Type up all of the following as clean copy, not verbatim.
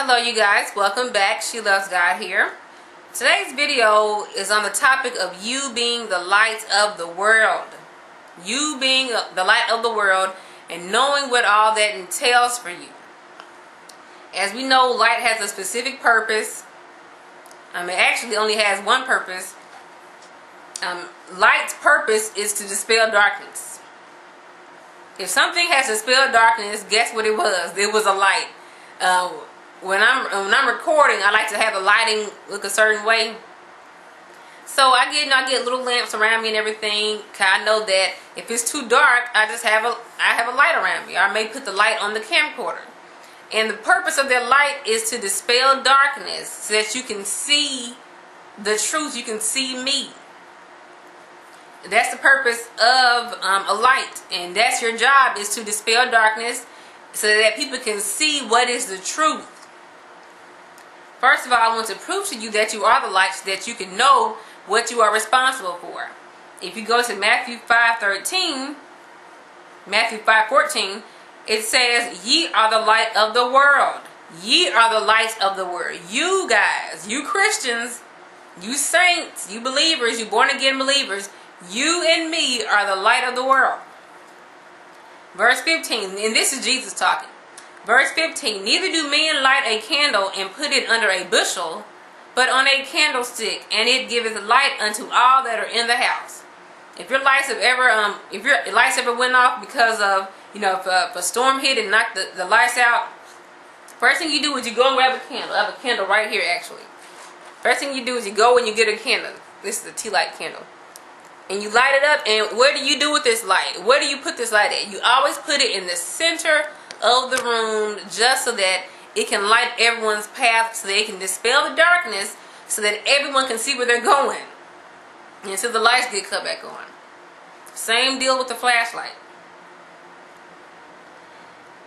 Hello you guys, welcome back. She Loves God here. Today's video is on the topic of you being the light of the world. You being the light of the world and knowing what all that entails for you. As we know, light has a specific purpose. It actually only has one purpose. Light's purpose is to dispel darkness. If something has dispelled darkness, guess what it was? It was a light. When I'm recording, I like to have the lighting look a certain way. So I get little lamps around me and everything. Cause I know that if it's too dark, I have a light around me. I may put the light on the camcorder. And the purpose of that light is to dispel darkness so that you can see the truth. You can see me. That's the purpose of a light, and that's your job, is to dispel darkness so that people can see what is the truth. First of all, I want to prove to you that you are the light so that you can know what you are responsible for. If you go to Matthew 5:14, it says, "Ye are the light of the world." Ye are the lights of the world. You guys, you Christians, you saints, you believers, you born again believers, you and me are the light of the world. Verse 15, and this is Jesus talking. Verse 15, "Neither do men light a candle and put it under a bushel, but on a candlestick, and it giveth light unto all that are in the house." If your lights have ever went off because of, if a storm hit and knocked the lights out, first thing you do is you go and grab a candle. I have a candle right here actually. First thing you do is you go and you get a candle. This is a tea light candle. And you light it up, and what do you do with this light? Where do you put this light at? You always put it in the center of the room, just so that it can light everyone's path, so they can dispel the darkness, so that everyone can see where they're going until the lights get cut back on. Same deal with the flashlight.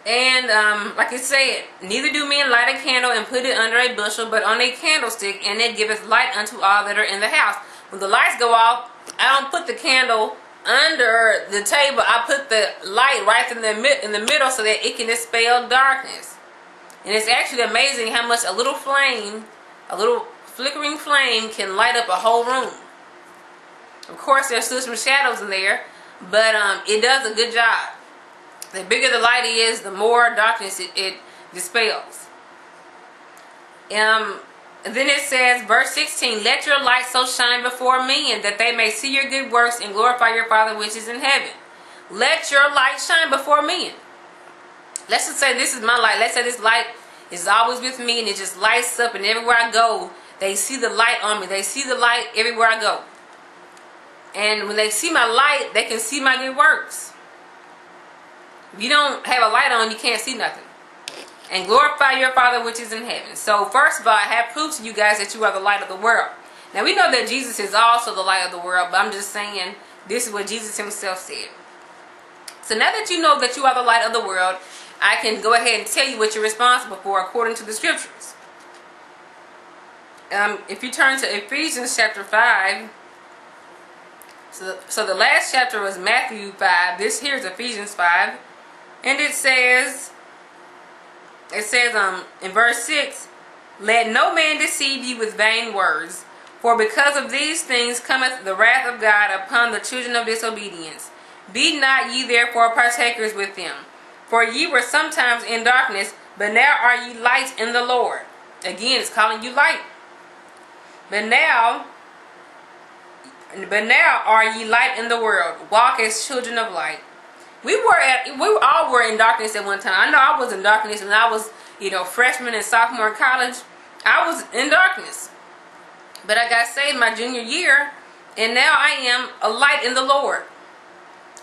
And like it said, "Neither do men light a candle and put it under a bushel, but on a candlestick, and it giveth light unto all that are in the house." When the lights go off, I don't put the candle under the table. I put the light right in the middle so that it can dispel darkness. And it's actually amazing how much a little flame, a little flickering flame, can light up a whole room. Of course, there's still some shadows in there, but it does a good job. The bigger the light is, the more darkness it dispels. And then it says, verse 16, "Let your light so shine before men, that they may see your good works and glorify your Father which is in heaven." Let your light shine before men. Let's just say this is my light. Let's say this light is always with me, and it just lights up, and everywhere I go, they see the light on me. They see the light everywhere I go. And when they see my light, they can see my good works. If you don't have a light on, you can't see nothing. "And glorify your Father which is in heaven." So first of all, I have proved to you guys that you are the light of the world. Now we know that Jesus is also the light of the world, but I'm just saying this is what Jesus himself said. So now that you know that you are the light of the world, I can go ahead and tell you what you're responsible for according to the scriptures. If you turn to Ephesians chapter 5, so the last chapter was Matthew 5, this here is Ephesians 5, and it says in verse 6, "Let no man deceive you with vain words, for because of these things cometh the wrath of God upon the children of disobedience. Be not ye therefore partakers with them. For ye were sometimes in darkness, but now are ye light in the Lord." Again, it's calling you light. But now are ye light in the world. Walk as children of light. We all were in darkness at one time. I know I was in darkness when I was, freshman and sophomore in college. I was in darkness. But I got saved my junior year, and now I am a light in the Lord.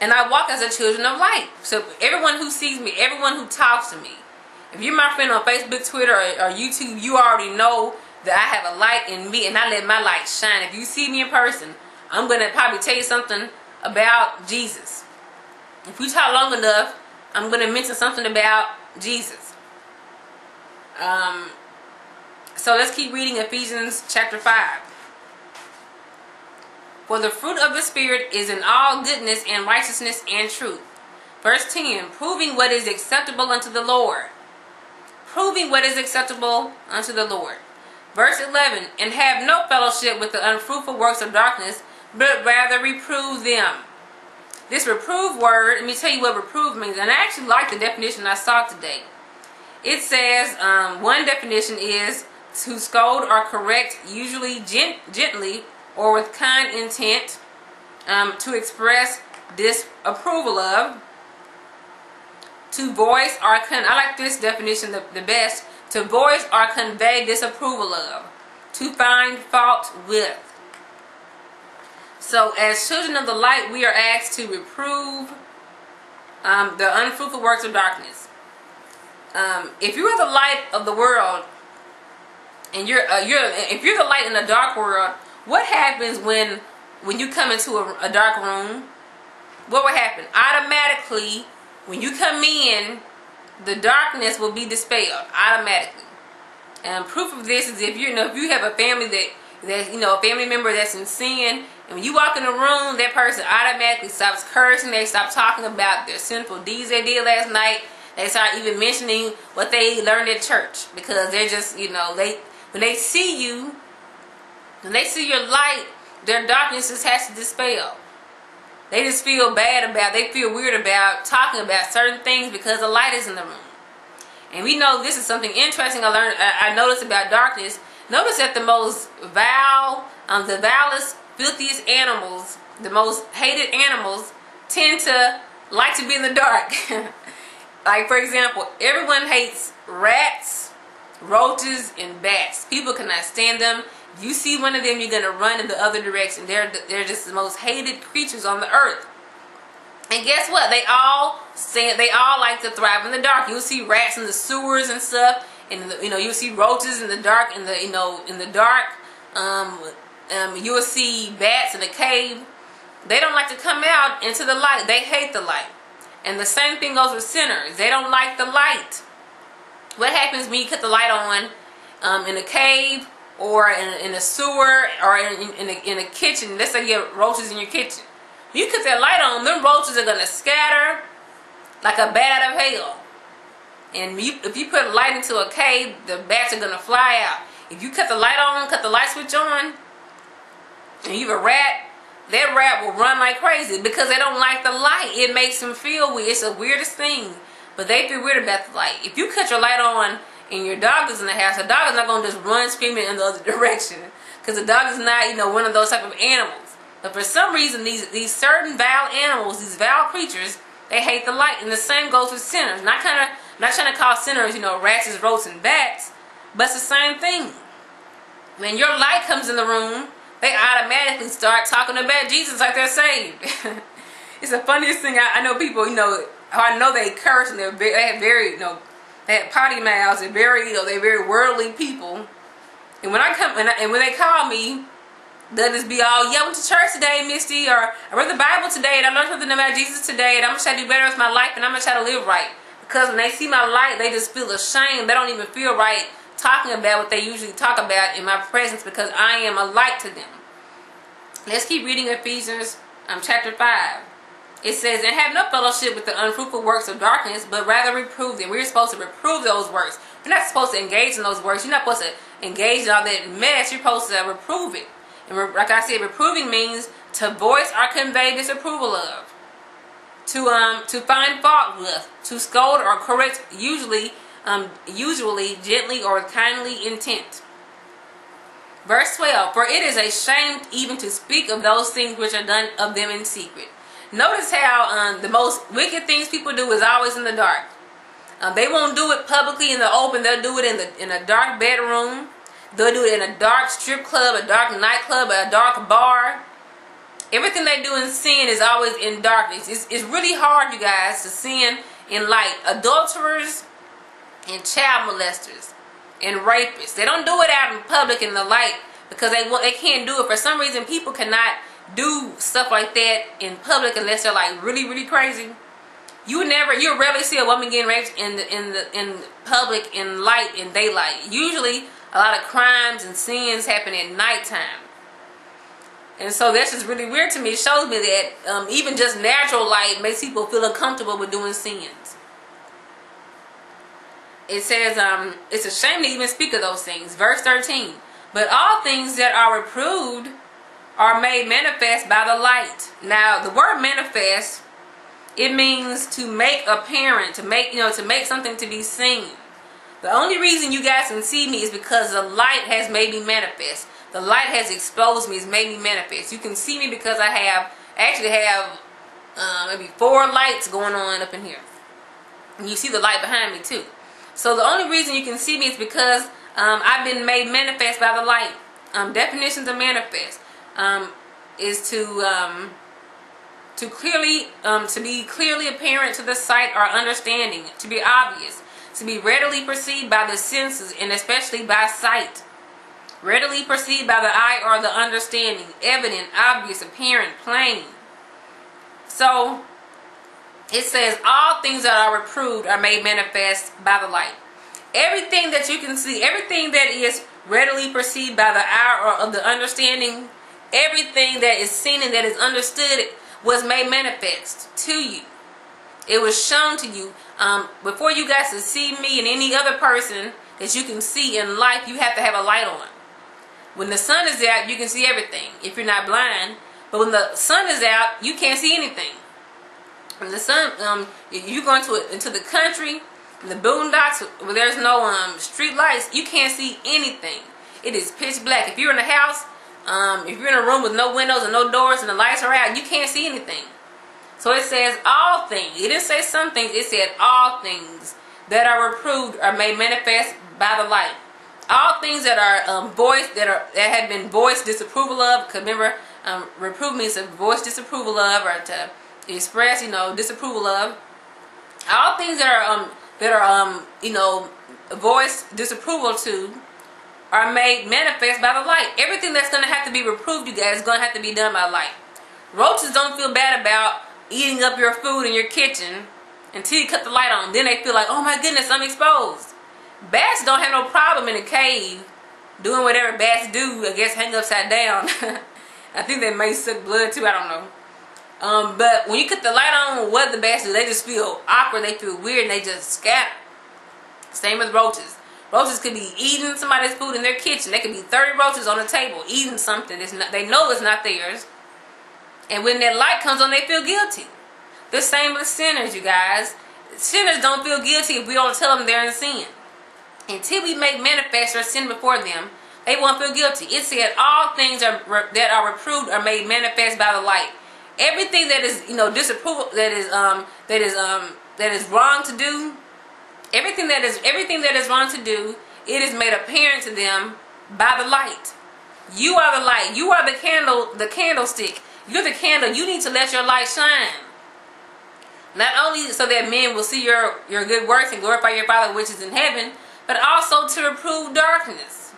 And I walk as a children of light. So everyone who sees me, everyone who talks to me, if you're my friend on Facebook, Twitter, or YouTube, you already know that I have a light in me, and I let my light shine. If you see me in person, I'm going to probably tell you something about Jesus. If we talk long enough, I'm going to mention something about Jesus. So let's keep reading Ephesians chapter 5. "For the fruit of the Spirit is in all goodness and righteousness and truth." Verse 10, "Proving what is acceptable unto the Lord." proving what is acceptable unto the Lord. Verse 11, and have no fellowship with the unfruitful works of darkness, but rather reprove them. This reprove word, let me tell you what reprove means. And I actually like the definition I saw today. It says, one definition is to scold or correct, usually gently or with kind intent, to express disapproval of, to voice or I like this definition the best, to voice or convey disapproval of, to find fault with. So as children of the light, we are asked to reprove the unfruitful works of darkness. If you are the light of the world, and if you're the light in a dark world, what happens when you come into a dark room? What will happen? Automatically, when you come in, the darkness will be dispelled automatically. And proof of this is if you have a family that a family member that's in sin, and when you walk in the room, that person automatically stops cursing. They stop talking about their sinful deeds they did last night. They start even mentioning what they learned at church, because they're just when they see you, when they see your light, their darkness just has to dispel. They just feel they feel weird about talking about certain things because the light is in the room. And we know this is something interesting I noticed about darkness. Notice that the most the vilest, filthiest animals, the most hated animals, tend to like to be in the dark. Like, for example, everyone hates rats, roaches, and bats. People cannot stand them. If you see one of them, you're going to run in the other direction. They're just the most hated creatures on the earth. And guess what? They all like to thrive in the dark. You'll see rats in the sewers and stuff, and you'll see roaches in the dark. In the dark, you'll see bats in the cave. They don't like to come out into the light. They hate the light. And the same thing goes with sinners. They don't like the light. What happens when you cut the light on in a cave, or in a sewer, or in a kitchen? Let's say you have roaches in your kitchen. You cut that light on, them roaches are going to scatter like a bat out of hell. And if you put a light into a cave, the bats are going to fly out. If you cut the light on, cut the light switch on, and you have a rat, that rat will run like crazy because they don't like the light. It makes them feel weird. It's the weirdest thing. But they feel weird about the light. If you cut your light on and your dog is in the house, the dog is not going to just run screaming in the other direction, because the dog is not, one of those type of animals. But for some reason, these certain vile animals, these vile creatures, they hate the light. And the same goes with sinners. I'm not trying to call sinners, rats, roaches, and bats, but it's the same thing. When your light comes in the room, they automatically start talking about Jesus like they're saved. It's the funniest thing. I know people, I know they curse, and they have potty mouths. They're very worldly people. And when they call me, they'll just be all, I went to church today, Misty, or I read the Bible today, and I learned something about Jesus today, and I'm going to try to do better with my life, and I'm going to try to live right. Because when they see my light, they just feel ashamed. They don't even feel right talking about what they usually talk about in my presence, because I am a light to them. Let's keep reading Ephesians chapter 5. It says, and have no fellowship with the unfruitful works of darkness, but rather reprove them. We're supposed to reprove those works. You're not supposed to engage in those works. You're not supposed to engage in all that mess. You're supposed to reprove it. And like I said, reproving means to voice or convey disapproval of, to find fault with, to scold or correct, usually gently or with kindly intent. Verse 12, for it is a shame even to speak of those things which are done of them in secret. Notice how the most wicked things people do is always in the dark. They won't do it publicly in the open. They'll do it in a dark bedroom. They'll do it in a dark strip club, a dark nightclub, a dark bar. Everything they do in sin is always in darkness. It's really hard, you guys, to sin in light. Adulterers and child molesters and rapists, they don't do it out in public in the light because they can't do it. For some reason, people cannot do stuff like that in public unless they're like really, really crazy. You'll rarely see a woman getting raped in public, in light, in daylight. Usually, a lot of crimes and sins happen at nighttime. And so that's just really weird to me. It shows me that even just natural light makes people feel uncomfortable with doing sins. it says, it's a shame to even speak of those things. Verse 13. But all things that are reproved are made manifest by the light. Now, the word manifest, it means to make apparent, to make, to make something to be seen. The only reason you guys can see me is because the light has made me manifest. The light has exposed me, it's made me manifest. You can see me because I actually have maybe 4 lights going on up in here. And you see the light behind me too. So the only reason you can see me is because I've been made manifest by the light. Definitions of manifest is to be clearly apparent to the sight or understanding, to be obvious, to be readily perceived by the senses and especially by sight. Readily perceived by the eye or the understanding, evident, obvious, apparent, plain. So it says all things that are reproved are made manifest by the light. Everything that you can see, everything that is readily perceived by the eye or of the understanding, everything that is seen and that is understood was made manifest to you. It was shown to you. Before you guys to see me and any other person that you can see in life, you have to have a light on. When the sun is out, you can see everything if you're not blind. But when the sun is out, you can't see anything. When the sun, you go into the country, the boondocks where there's no street lights, you can't see anything. It is pitch black. If you're in a house, if you're in a room with no windows and no doors and the lights are out, you can't see anything. So it says all things. It didn't say some things. It said all things that are reproved are made manifest by the light. All things that are that have been voiced disapproval of. Because remember, reprove means to voice disapproval of or to express, disapproval of. All things that are voiced disapproval to are made manifest by the light. Everything that's going to have to be reproved, you guys, is going to have to be done by light. Roaches don't feel bad about eating up your food in your kitchen until you cut the light on. Then they feel like, oh my goodness, I'm exposed. Bats don't have no problem in a cave doing whatever bats do, I guess hang upside down. I think they may suck blood too, I don't know. But when you cut the light on, what the bats do, they just feel awkward, they feel weird, and they just scatter. Same with roaches. Roaches could be eating somebody's food in their kitchen. There could be 30 roaches on the table eating something they know it's not theirs. And when that light comes on, they feel guilty. The same with sinners, you guys. Sinners don't feel guilty if we don't tell them they're in sin. Until we make manifest our sin before them, they won't feel guilty. It said all things that are reproved are made manifest by the light. Everything that is disapproval, that is wrong to do, everything that is wrong to do, it is made apparent to them by the light. You are the light. You are the candlestick. You're the candle. You need to let your light shine. Not only so that men will see your good works and glorify your Father which is in heaven, but also to reprove darkness.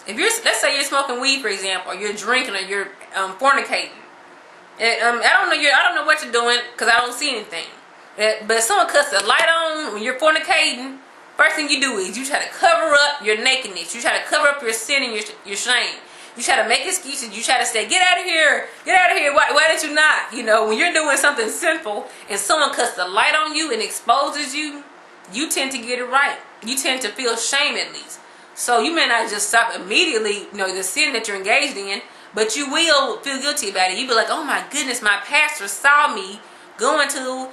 If let's say you're smoking weed, for example, or you're drinking, or you're fornicating. I don't know what you're doing because I don't see anything. But if someone cuts the light on when you're fornicating, first thing you do is you try to cover up your nakedness. You try to cover up your sin and your shame. You try to make excuses. You try to say, get out of here. Get out of here. Why did you not? When you're doing something sinful and someone cuts the light on you and exposes you, you tend to get it right. You tend to feel shame at least. So you may not just stop immediately, the sin that you're engaged in, but you will feel guilty about it. You'll be like, oh my goodness, my pastor saw me going to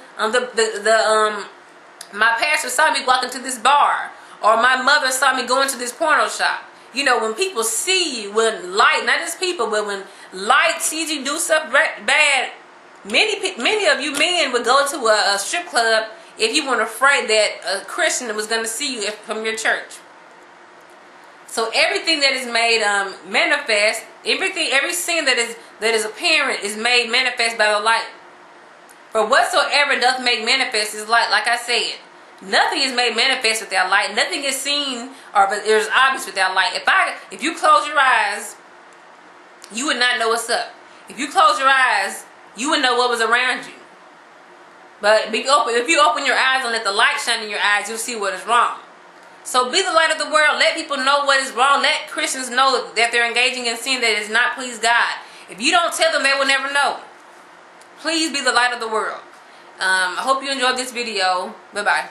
my pastor saw me walking to this bar, or my mother saw me going to this porno shop. When people see you, when light, not just people, but when light sees you do stuff bad, many of you men would go to a strip club if you weren't afraid that a Christian was going to see you from your church. So everything that is made manifest, every sin that is apparent is made manifest by the light. For whatsoever doth make manifest is light. Like I said, nothing is made manifest without light. Nothing is seen or is obvious without light. If you close your eyes, you would not know what's up. If you close your eyes, you would know what was around you. But if you open your eyes and let the light shine in your eyes, you'll see what is wrong. So be the light of the world. Let people know what is wrong. Let Christians know that they're engaging in sin that does not please God. If you don't tell them, they will never know. Please be the light of the world. I hope you enjoyed this video. Bye-bye.